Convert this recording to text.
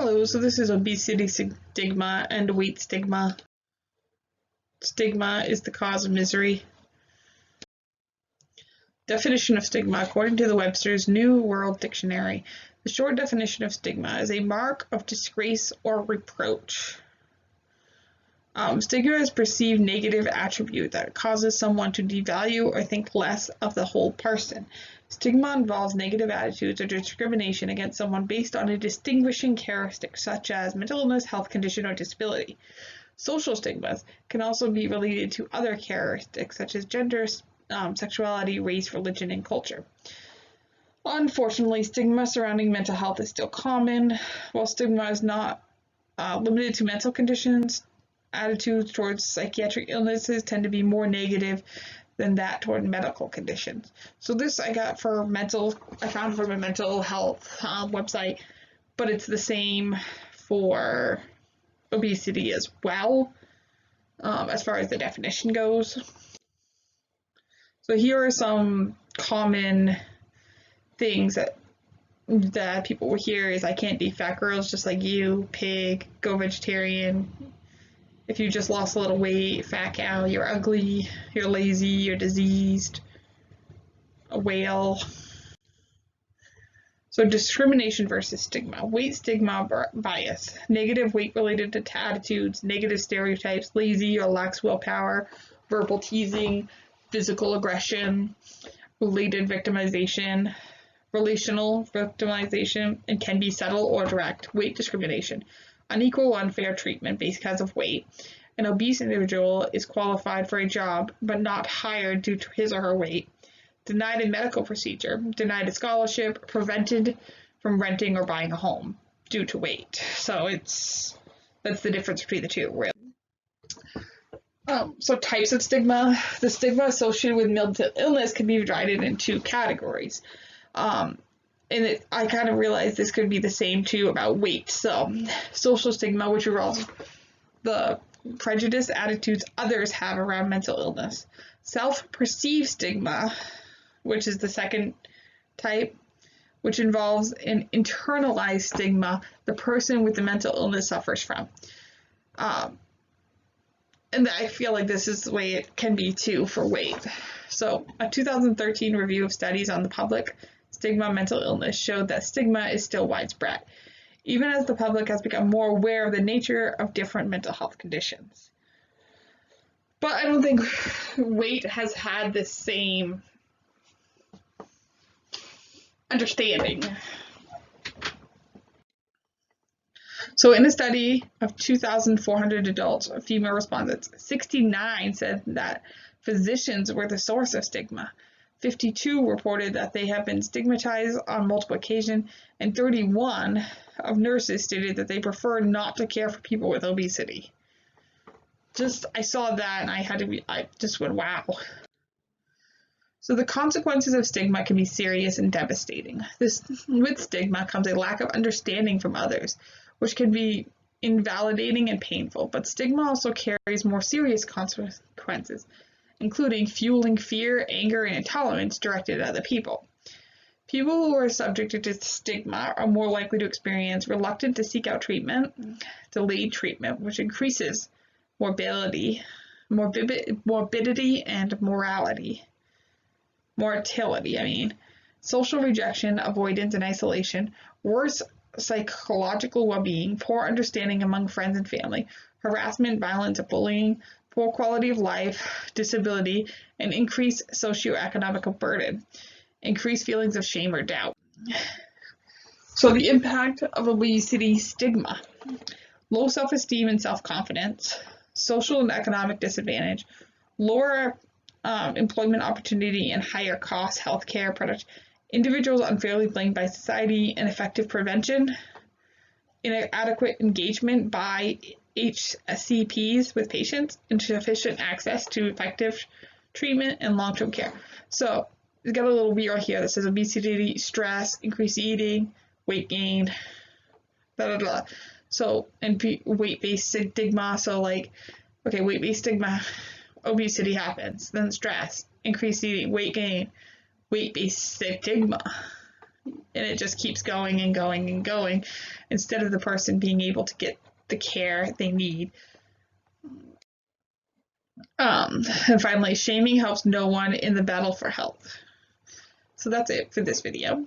Hello, so this is obesity stigma and weight stigma. Stigma is the cause of misery. Definition of stigma, according to the Webster's New World Dictionary. The short definition of stigma is a mark of disgrace or reproach. Stigma is perceived negative attribute that causes someone to devalue or think less of the whole person. Stigma involves negative attitudes or discrimination against someone based on a distinguishing characteristic such as mental illness, health condition, or disability. Social stigmas can also be related to other characteristics such as gender, sexuality, race, religion, and culture. Unfortunately, stigma surrounding mental health is still common. While stigma is not limited to mental conditions, attitudes towards psychiatric illnesses tend to be more negative than that toward medical conditions. So this I got for I found from a mental health website, but it's the same for obesity as well, as far as the definition goes. So here are some common things that people will hear is I can't date fat girls just like you, pig, go vegetarian. If you just lost a little weight, fat cow, you're ugly, you're lazy, you're diseased, a whale. So discrimination versus stigma. Weight stigma bias. Negative weight-related attitudes, negative stereotypes, lazy or lacks willpower, verbal teasing, physical aggression, related victimization, relational victimization, and can be subtle or direct. Weight discrimination. Unequal or unfair treatment because of weight. An obese individual is qualified for a job but not hired due to his or her weight. Denied a medical procedure, denied a scholarship, prevented from renting or buying a home due to weight. So that's the difference between the two, really. So types of stigma. The stigma associated with mental illness can be divided in two categories. I kind of realized this could be the same too about weight. So social stigma, which involves the prejudice attitudes others have around mental illness. Self-perceived stigma, which is the second type, which involves an internalized stigma the person with the mental illness suffers from. And I feel like this is the way it can be too for weight. So a 2013 review of studies on the public stigma of mental illness showed that stigma is still widespread, even as the public has become more aware of the nature of different mental health conditions. But I don't think weight has had the same understanding. So in a study of 2,400 adults, female respondents, 69 said that physicians were the source of stigma. 52 reported that they have been stigmatized on multiple occasions, and 31 of nurses stated that they prefer not to care for people with obesity. I saw that and I just went, wow. So the consequences of stigma can be serious and devastating. With stigma comes a lack of understanding from others, which can be invalidating and painful, but stigma also carries more serious consequences, including fueling fear, anger, and intolerance directed at other people. People who are subjected to stigma are more likely to experience reluctance to seek out treatment, delayed treatment, which increases morbidity, and motility, social rejection, avoidance, and isolation, worse psychological well-being, poor understanding among friends and family, harassment, violence, bullying, poor quality of life, disability, and increased socioeconomic burden, increased feelings of shame or doubt. So the impact of obesity stigma: low self-esteem and self-confidence, social and economic disadvantage, lower employment opportunity and higher cost healthcare product, individuals unfairly blamed by society, ineffective prevention, inadequate engagement by HCPs with patients, insufficient access to effective treatment and long-term care. So we got a little weird here that says obesity, stress, increased eating, weight gain, blah, blah, blah. So, and weight-based stigma. So weight-based stigma, obesity happens, then stress, increased eating, weight gain, weight-based stigma. And it just keeps going and going and going instead of the person being able to get the care they need. And finally, shaming helps no one in the battle for health. So that's it for this video.